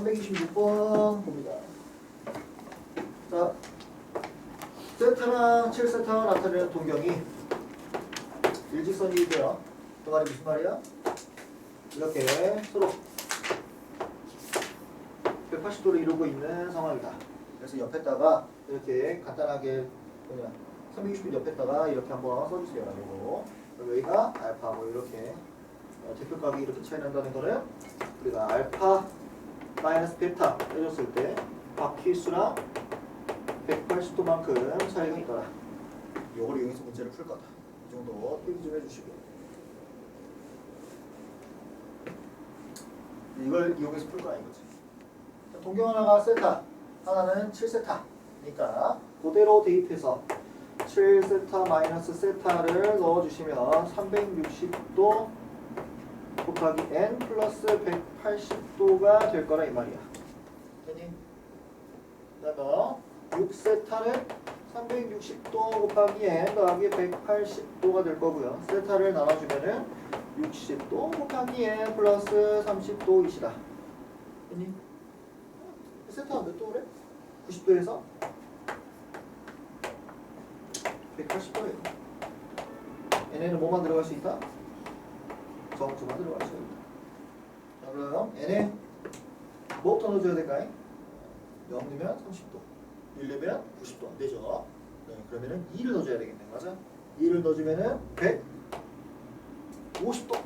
326번 봅니다. 자, 세타랑 7세타가 나타내는 동경이 일직선이고요. 그 말이 무슨 말이야? 이렇게 서로 180도를 이루고 있는 상황이다. 그래서 옆에다가 이렇게 간단하게 360도 옆에다가 이렇게 한번 써주세요. 그리고 여기가 알파 뭐 이렇게 대표값이 이렇게 차이 난다는 거는 우리가 알파 마이너스 베타 해줬을 때 바퀴수랑 180도만큼 차이가 있더라. 이걸 이용해서 문제를 풀 거다. 이 정도 필기 좀 해주시고 이걸 이용해서 풀 거야 이거지. 동경 하나가 세타, 하나는 7세타니까 그대로 대입해서 7세타 마이너스 세타를 넣어주시면 360도 곱하기 n 플러스 180도가 될 거라 이 말이야. 됐니? 그 다음에 6세타는 360도 곱하기 n 더하기 180도가 될 거고요. 세타를 나눠주면은 60도 곱하기 n 플러스 30도이시다. 됐니? 세타가 몇 도래? 90도에서 180도래. n에는 뭐만 들어갈 수 있다? 정수만 들어갈 수 있다. 자, 그럼 n에 뭐부터 넣어줘야 될까요? 0 넣으면 30도, 1 넣으면 90도 안 되죠. 네, 그러면은 2를 넣어줘야 되겠네, 맞아? 2를 넣어주면은 150도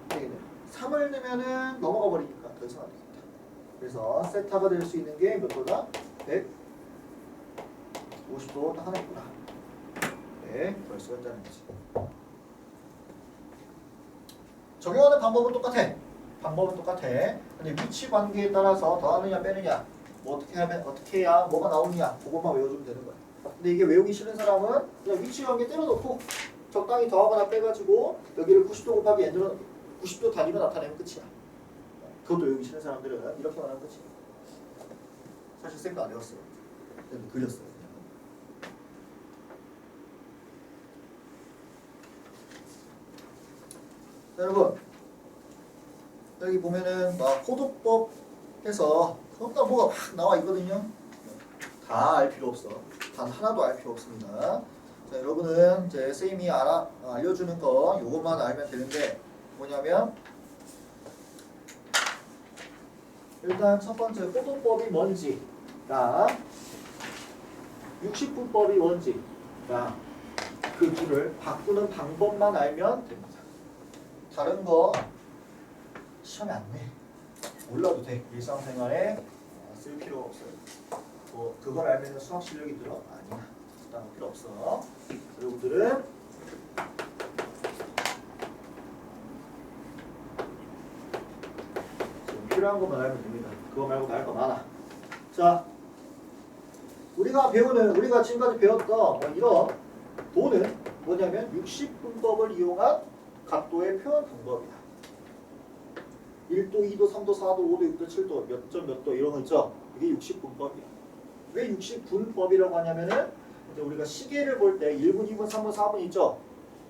되겠네. 3을 넣으면은 넘어가 버리니까 더 이상 안 되겠다. 그래서 세타가 될 수 있는 게 몇 도다? 150도 딱 하나 있구나. 네, 그럴 수가 있다는 거지. 적용하는 방법은 똑같아. 방법은 똑같아. 근데 위치 관계에 따라서 더하느냐 빼느냐 뭐 어떻게 해야 뭐가 나오느냐 그것만 외워주면 되는 거야. 근데 이게 외우기 싫은 사람은 그냥 위치 관계 때려놓고 적당히 더하거나 빼가지고 여기를 90도 곱하기 n으로 90도 단위로 나타내면 끝이야. 그것도 외우기 싫은 사람들은 이렇게만 하면 끝이야. 사실 쌤도 안 외웠어요. 그렸어요. 자, 여러분 여기 보면은 막 호도법 해서 겁나 뭐가 막 나와 있거든요. 다 알 필요 없어. 단 하나도 알 필요 없습니다. 자, 여러분은 이제 쌤이 알려주는 거 요것만 알면 되는데 뭐냐면 일단 첫 번째 호도법이 뭔지랑 60분법이 뭔지랑 그 둘을 바꾸는 방법만 알면 됩니다. 다른 거 시험에 안 내. 몰라도 돼. 일상생활에 쓸 필요 없어요. 뭐 그걸 알면 수학 실력이 늘어? 아니야. 그딴 거 필요 없어. 여러분들은 지금 필요한 것만 알면 됩니다. 그거 말고 알 거 많아. 자, 우리가 지금까지 배웠던 뭐 이런 도는 뭐냐면 60분법을 이용한 각도의 표현 방법이다. 1도, 2도, 3도, 4도, 5도, 6도, 7도, 몇 점, 몇 도 이런 거 있죠? 이게 60분법이야. 왜 60분법이라고 하냐면은 이제 우리가 시계를 볼 때 1분, 2분, 3분, 4분 있죠?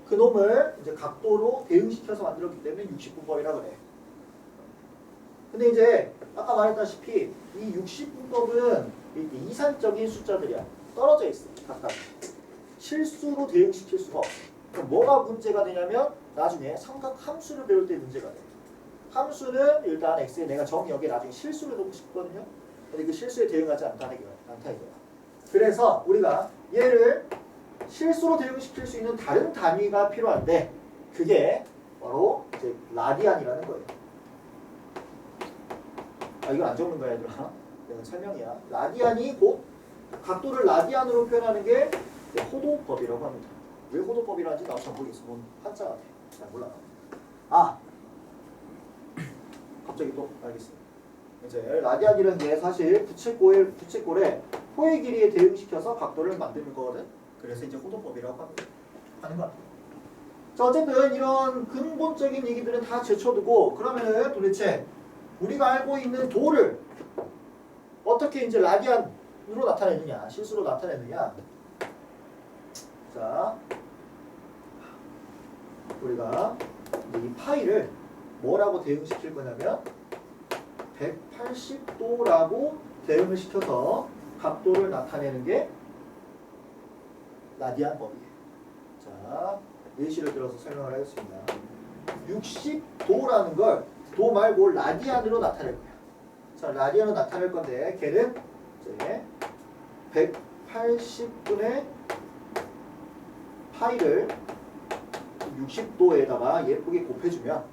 그 놈을 이제 각도로 대응시켜서 만들었기 때문에 60분법이라 그래. 근데 이제 아까 말했다시피 이 60분법은 이산적인 숫자들이야. 떨어져 있어. 각각. 실수로 대응시킬 수가 없어. 그럼 뭐가 문제가 되냐면 나중에 삼각 함수를 배울 때 문제가 돼. 함수는 일단 x에 내가 정의역에 나중에 실수를 넣고 싶거든요. 근데 그 실수에 대응하지 않다 이거야. 그래서 우리가 얘를 실수로 대응시킬 수 있는 다른 단위가 필요한데 그게 바로 이제 라디안이라는 거예요. 아, 이건 안 적는 거야 얘들아. 이건 설명이야. 라디안이 곧 각도를 라디안으로 표현하는 게 호도법이라고 합니다. 왜 호도법이라는지 나도 잘 모르겠어. 뭔 한자 같아. 잘 몰라. 갑자기 또 알겠어요. 이제 라디안이라는 게 사실 부채꼴의 호의 길이에 대응시켜서 각도를 만드는 거거든. 그래서 이제 호도법이라고 하는 거야. 자, 어쨌든 이런 근본적인 얘기들은 다 제쳐두고 그러면은 도대체 우리가 알고 있는 도를 어떻게 이제 라디안으로 나타내느냐, 실수로 나타내느냐. 자, 우리가 이 파이를 뭐라고 대응시킬 거냐면 180도라고 대응을 시켜서 각도를 나타내는 게 라디안 법이에요. 자, 예시를 들어서 설명을 하겠습니다. 60도라는 걸 도 말고 라디안으로 나타낼 거야. 자, 라디안으로 나타낼 건데 걔는 이제 180분의 파이를 60도에다가 예쁘게 곱해주면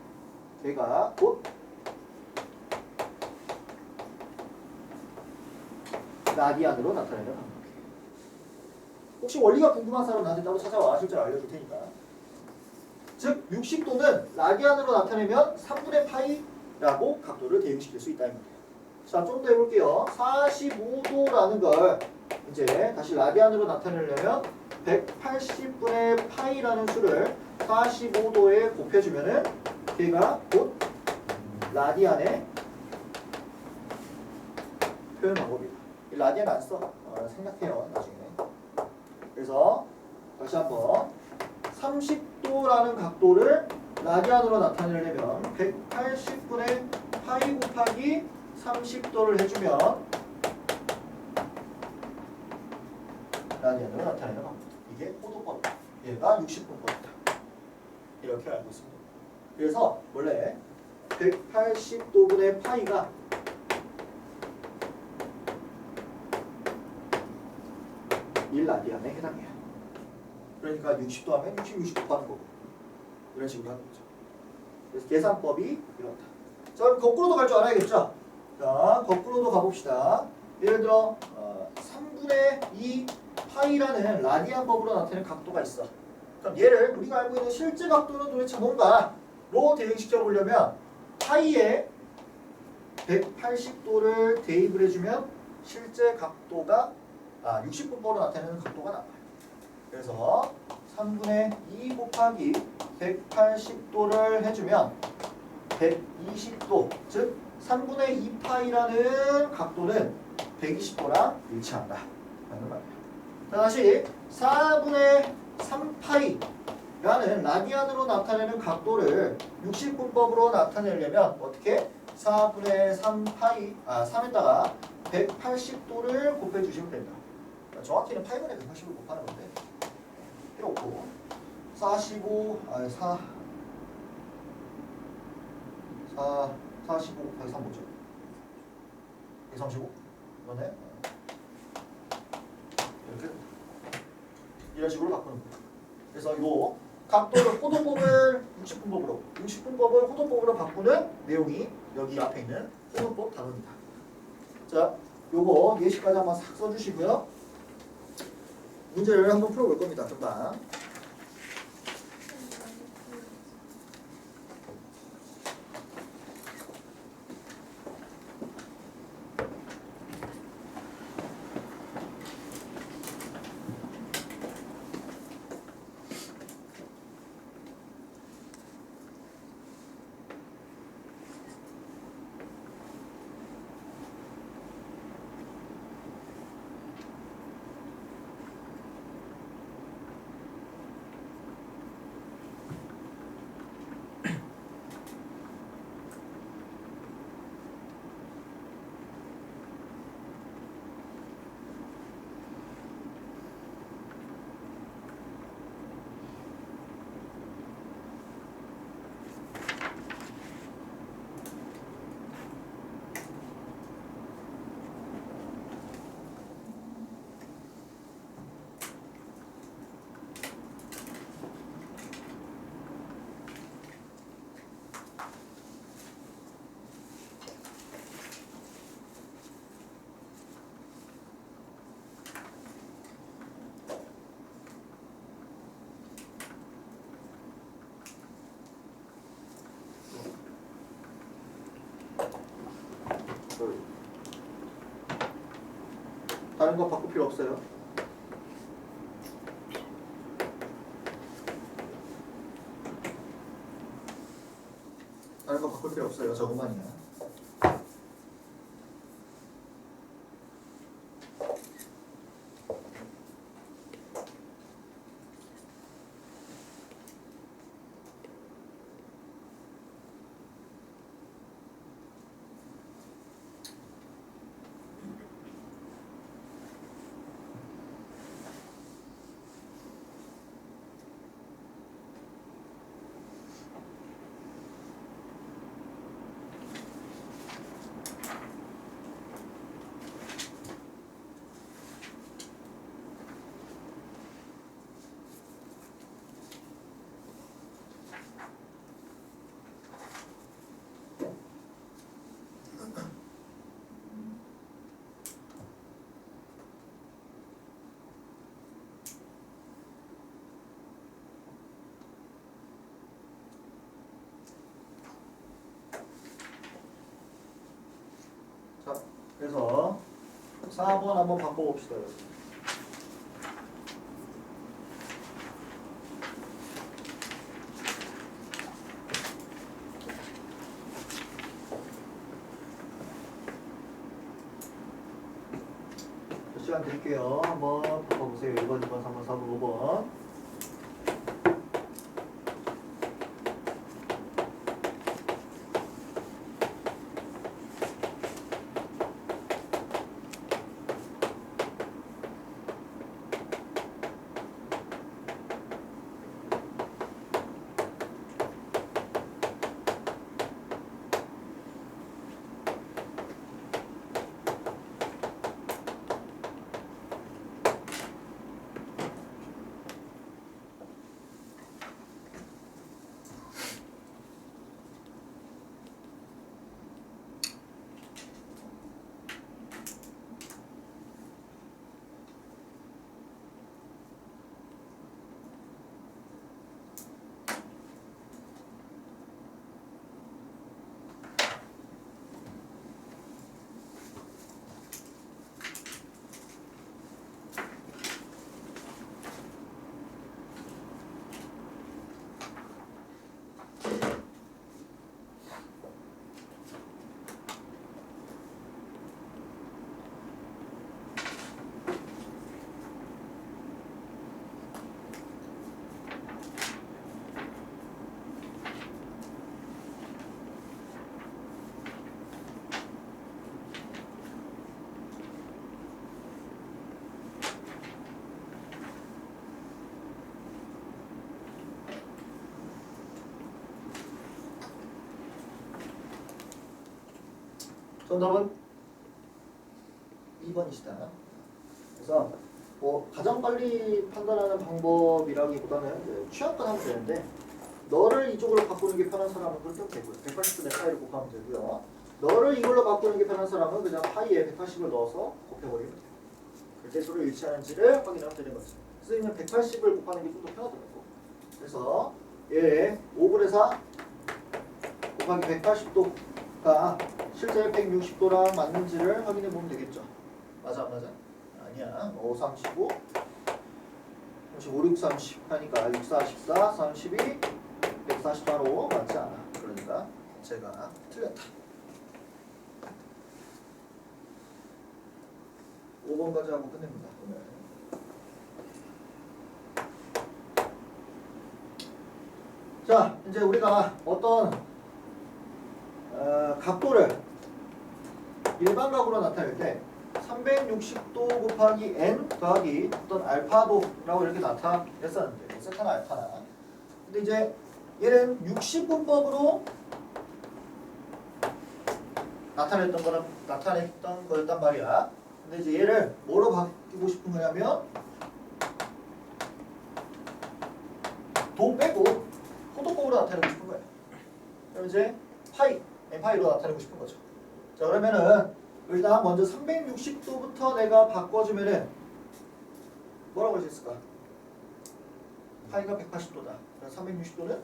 걔가 곧 라디안으로 나타내는 방법이에요. 혹시 원리가 궁금한 사람 나한테 따로 찾아와. 실제로 알려줄 테니까. 즉 60도는 라디안으로 나타내면 3분의 파이라고 각도를 대응시킬 수 있다는 거예요. 자, 좀 더 해볼게요. 45도라는 걸 이제 다시 라디안으로 나타내려면 180분의 파이라는 수를 45도에 곱해주면은 걔가 곧 라디안의 표현 방법이다. 라디안 안 써. 생략해요. 나중에. 그래서 다시 한번 30도라는 각도를 라디안으로 나타내려면 180분의 파이 곱하기 30도를 해주면 라디안으로 나타내는 방법. 이게 호도법이다. 얘가 60분법이다. 이렇게 알고 있습니다. 그래서 원래 180도분의 파이가 1라디안에 해당해요. 그러니까 60도 하면 60 곱하는 거고 이런 식으로 하는 거죠. 그래서 계산법이 이렇다. 자, 그럼 거꾸로도 갈 줄 알아야겠죠? 자, 거꾸로도 가봅시다. 예를 들어 3분의 2 파이라는 라디안 법으로 나타내는 각도가 있어. 그럼 얘를 우리가 알고 있는 실제 각도는 도대체 뭔가로 대응시켜 보려면 파이에 180도를 대입을 해주면 실제 각도가 60분법으로 나타내는 각도가 나와요. 그래서 3분의 2 곱하기 180도를 해주면 120도, 즉 3분의 2파이라는 각도는 120도랑 일치한다 라는 말이에요. 다시 4분의 3파이라는 라디안으로 나타내는 각도를 60분법으로 나타내려면 어떻게? 4분의 3파이, 3에다가 180도를 곱해주시면 된다. 정확히는 파이분의 180을 곱하는 건데 필요 없고 45 곱하기 3 뭐죠? 135? 그러네? 이렇게 이런 식으로 바꾸는 거예요. 그래서 이 각도를 호도법을 60분법으로 60분법을 호도법으로 바꾸는 내용이 여기 앞에 있는 호도법 단원이다. 자, 요거 예시까지 한번 싹 써주시고요. 문제를 한번 풀어볼 겁니다. 금방. 다른 거 바꿀 필요 없어요. 다른 거 바꿀 필요 없어요. 저것만이야. 그래서 4번 한번 바꿔봅시다. 시간 드릴게요. 한번 바꿔보세요. 1번, 2번, 3번, 4번, 5번. 정답은 2번이시다. 그래서 뭐 가장 빨리 판단하는 방법이라기보다는 이제 취향껏 하면 되는데 너를 이쪽으로 바꾸는 게 편한 사람은 그렇게 되고요. 180분의 파이를 곱하면 되고요. 너를 이걸로 바꾸는 게 편한 사람은 그냥 파이에 180을 넣어서 곱해버리면 돼요. 대수로 일치하는지를 확인하면 되는 거죠. 선생님은 180을 곱하는 게 좀 더 편하더라고. 그래서 얘 5분의 4 곱하기 180도가 실제 160도랑 맞는지를 확인해 보면 되겠죠. 맞아 안 맞아? 아니야. 5, 35, 35, 6, 30 하니까 6, 4, 14, 32, 144로 맞지 않아. 그러니까 제가 틀렸다. 5번까지 하고 끝냅니다. 오늘. 자, 이제 우리가 어떤 각도를 일반각으로 나타낼 때 360도 곱하기 n 더하기 어떤 알파도라고 이렇게 나타냈었는데 세타나 알파나. 근데 이제 얘는 60분법으로 나타냈던 거였단 말이야. 근데 이제 얘를 뭐로 바뀌고 싶은 거냐면 도 빼고 호도법으로 나타내고 싶은 거예요. 그럼 이제 파이, n파이로 나타내고 싶은 거죠. 자, 그러면은 일단 먼저 360도부터 내가 바꿔주면은 뭐라고 할 수 있을까? 파이가 180도다. 그래서 360도는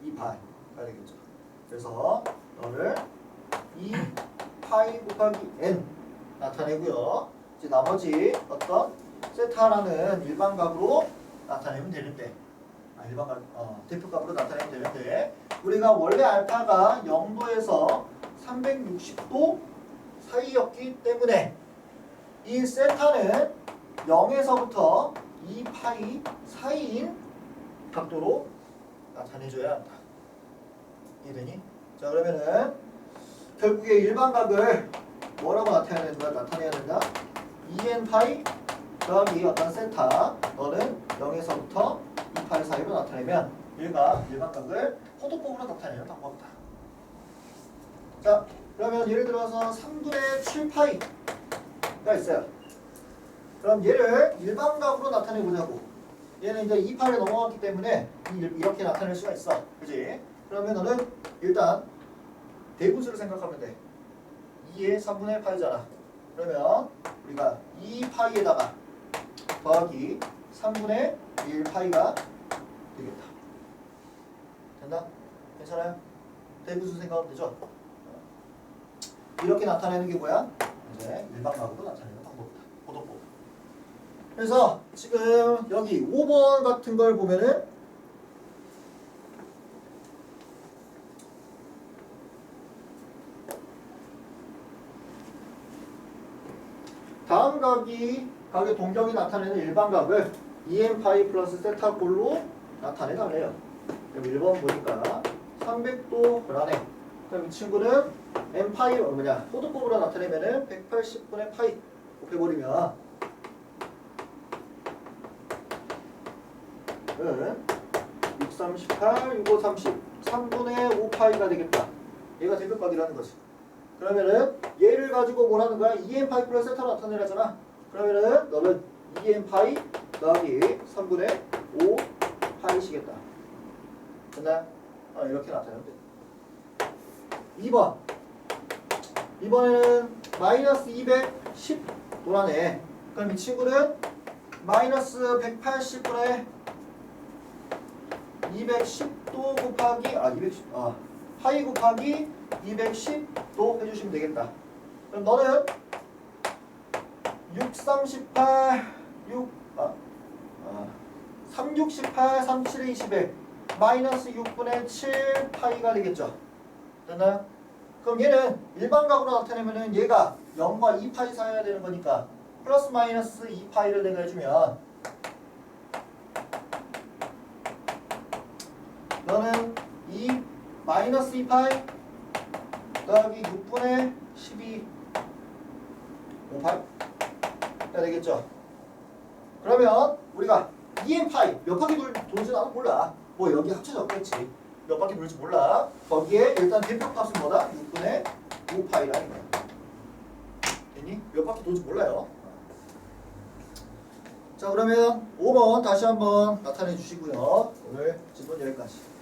2파이가 되겠죠. 그래서 너를 2파이 곱하기 n 나타내고요. 이제 나머지 어떤 세타라는 일반값으로 나타내면 되는데, 대표값으로 나타내면 되는데, 우리가 원래 알파가 0도에서 360도 사이였기 때문에 이 세타는 0에서부터 2파이 사이인 각도로 나타내줘야 한다. 이해되니? 자, 그러면은 결국에 일반각을 뭐라고 나타내야 된다? 2n파이 더하기 어떤 세타 너는 0에서부터 2파이 사이로 나타내면 얘가 일반각을 호도법으로 나타내는 방법이다. 자, 그러면 예를 들어서 3분의 7파이가 있어요. 그럼 얘를 일반각으로 나타내보자고. 얘는 이제 2파이를 넘어갔기 때문에 이렇게 나타낼 수가 있어. 그지? 그러면 너는 일단 대분수를 생각하면 돼. 2의 3분의 파이잖아. 그러면 우리가 2파이에다가 더하기 3분의 1파이가 되겠다. 됐나? 괜찮아요? 대분수 생각하면 되죠? 이렇게 나타내는 게 뭐야? 이제 일반각으로 나타내는 방법이다. 고도법. 그래서 지금 여기 5번 같은 걸 보면은 다음 각의 동경이 나타내는 일반각을 EM 파이 플러스 세타 꼴로 나타내 달래요. 그럼 1번 보니까 300도 변하네. 그럼 이 친구는 M 파이 뭐냐 호도법으로 나타내면은 180분의 파이 곱해버리면 638, 65, 30 3분의 5 파이가 되겠다. 얘가 대극각이라는 거지. 그러면은 얘를 가지고 뭘 하는 거야? EM 파이 플러스 세타로 나타내라잖아. 그러면은 너는 EM 파이 더하기 3분의 5 파이시겠다. 됐나? 이렇게 나타내면 돼. 2번. 이번에는 마이너스 210 도라네. 그럼 이 친구는 마이너스 180분의 210도 곱하기 210 파이 곱하기 210도 해주시면 되겠다. 그럼 너는 3, 6, 18, 3, 7에 21 마이너스 6분의 7 파이가 되겠죠. 됐나요? 그럼 얘는 일반각으로 나타내면은 얘가 0과 2파이 사이여야 되는 거니까 플러스 마이너스 2파이를 내가 해주면 너는 2 마이너스 2파이 더하기 6분의 12 5파이가 되겠죠. 그러면 우리가 EM파이 몇 바퀴 돌지 나도 몰라. 뭐 여기 합쳐졌겠지. 몇 바퀴 돌지 몰라. 거기에 일단 대표값은 뭐다? 6분의 5파이라는 거야. 됐니? 몇 바퀴 돌지 몰라요. 자 그러면 5번 다시 한번 나타내 주시고요. 오늘 진도는 여기까지.